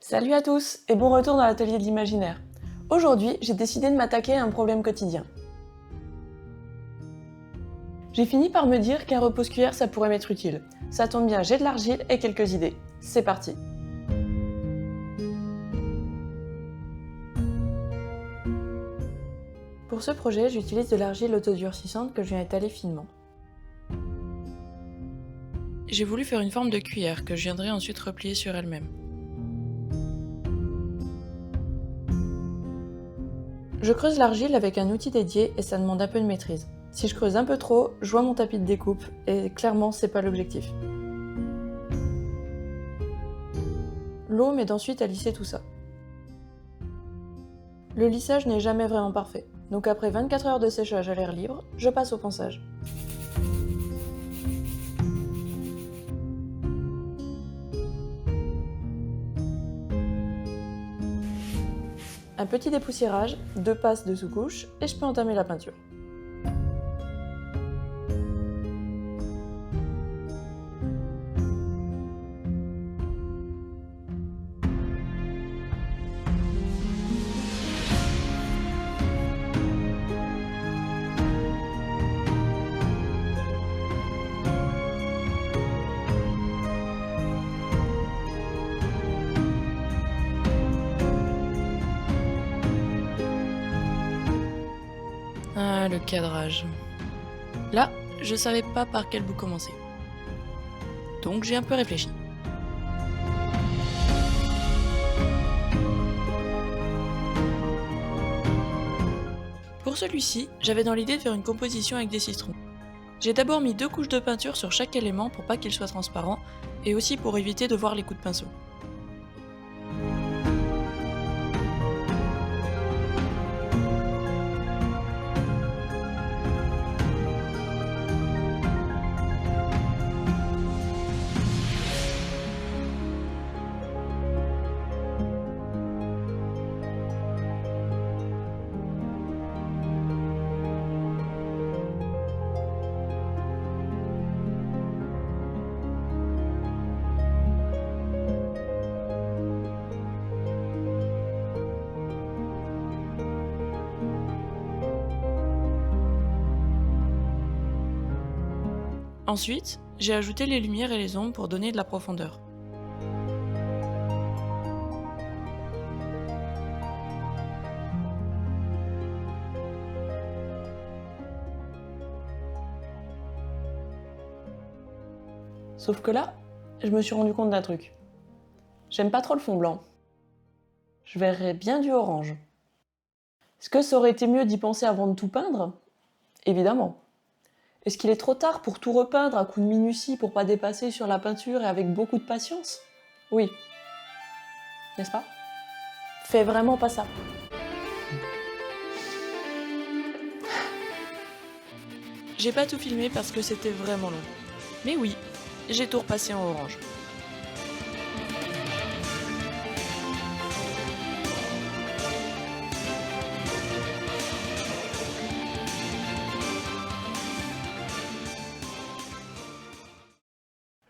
Salut à tous et bon retour dans l'atelier de l'imaginaire. Aujourd'hui, j'ai décidé de m'attaquer à un problème quotidien. J'ai fini par me dire qu'un repose-cuillère ça pourrait m'être utile. Ça tombe bien, j'ai de l'argile et quelques idées. C'est parti. Pour ce projet, j'utilise de l'argile autodurcissante que je viens étaler finement. J'ai voulu faire une forme de cuillère que je viendrai ensuite replier sur elle-même. Je creuse l'argile avec un outil dédié et ça demande un peu de maîtrise. Si je creuse un peu trop, je vois mon tapis de découpe et clairement c'est pas l'objectif. L'eau m'aide ensuite à lisser tout ça. Le lissage n'est jamais vraiment parfait, donc après 24 heures de séchage à l'air libre, je passe au ponçage. Un petit dépoussiérage, 2 passes de sous-couche et je peux entamer la peinture. Ah, le cadrage. Là, je savais pas par quel bout commencer. Donc j'ai un peu réfléchi. Pour celui-ci, j'avais dans l'idée de faire une composition avec des citrons. J'ai d'abord mis 2 couches de peinture sur chaque élément pour pas qu'il soit transparent, et aussi pour éviter de voir les coups de pinceau. Ensuite, j'ai ajouté les lumières et les ombres pour donner de la profondeur. Sauf que là, je me suis rendu compte d'un truc. J'aime pas trop le fond blanc. Je verrais bien du orange. Est-ce que ça aurait été mieux d'y penser avant de tout peindre? Évidemment. Est-ce qu'il est trop tard pour tout repeindre à coups de minutie pour pas dépasser sur la peinture et avec beaucoup de patience? Oui. N'est-ce pas? Fais vraiment pas ça. J'ai pas tout filmé parce que c'était vraiment long. Mais oui, j'ai tout repassé en orange.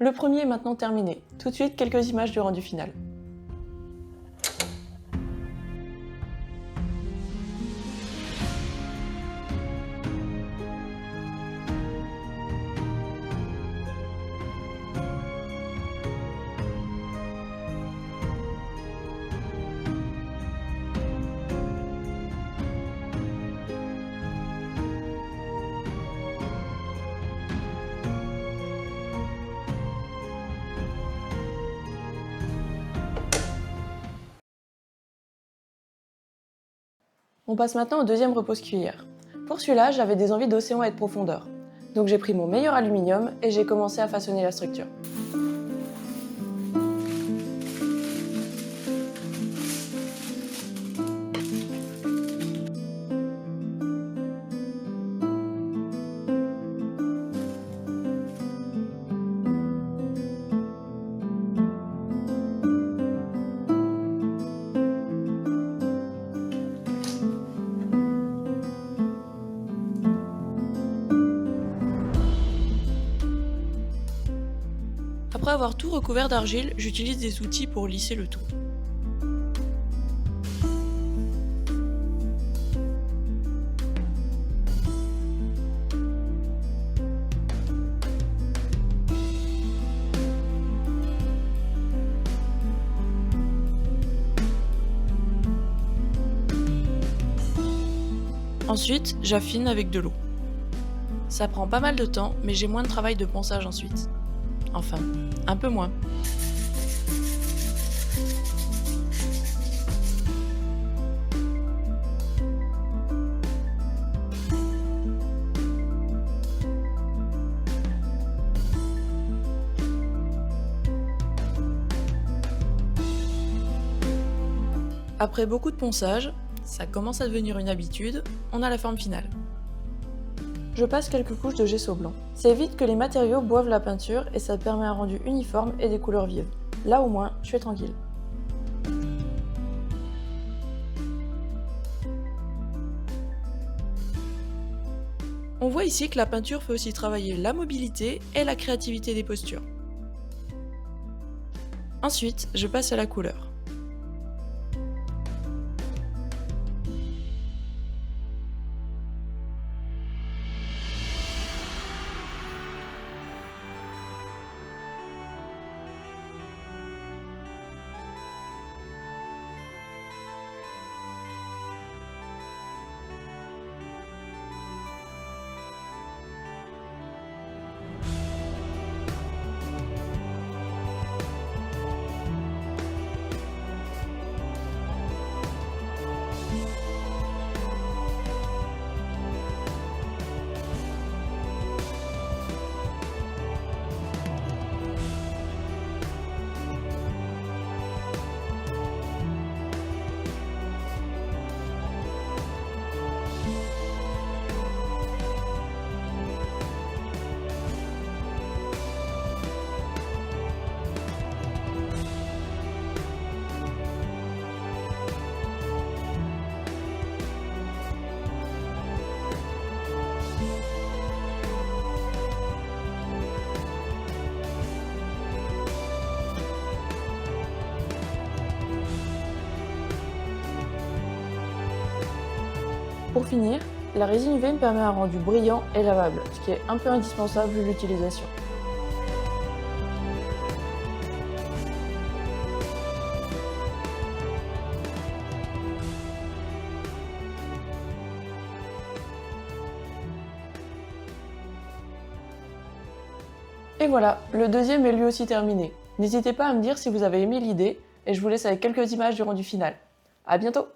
Le premier est maintenant terminé. Tout de suite, quelques images du rendu final. On passe maintenant au deuxième repose-cuillère. Pour celui-là, j'avais des envies d'océan et de profondeur. Donc j'ai pris mon meilleur aluminium et j'ai commencé à façonner la structure. Après avoir tout recouvert d'argile, j'utilise des outils pour lisser le tout. Ensuite, j'affine avec de l'eau. Ça prend pas mal de temps, mais j'ai moins de travail de ponçage ensuite. Enfin, un peu moins. Après beaucoup de ponçage, ça commence à devenir une habitude, on a la forme finale. Je passe quelques couches de gesso blanc. Ça évite que les matériaux boivent la peinture et ça permet un rendu uniforme et des couleurs vives. Là au moins, je suis tranquille. On voit ici que la peinture fait aussi travailler la mobilité et la créativité des postures. Ensuite, je passe à la couleur. Pour finir, la résine UV me permet un rendu brillant et lavable, ce qui est un peu indispensable vu l'utilisation. Et voilà, le deuxième est lui aussi terminé. N'hésitez pas à me dire si vous avez aimé l'idée, et je vous laisse avec quelques images du rendu final. À bientôt!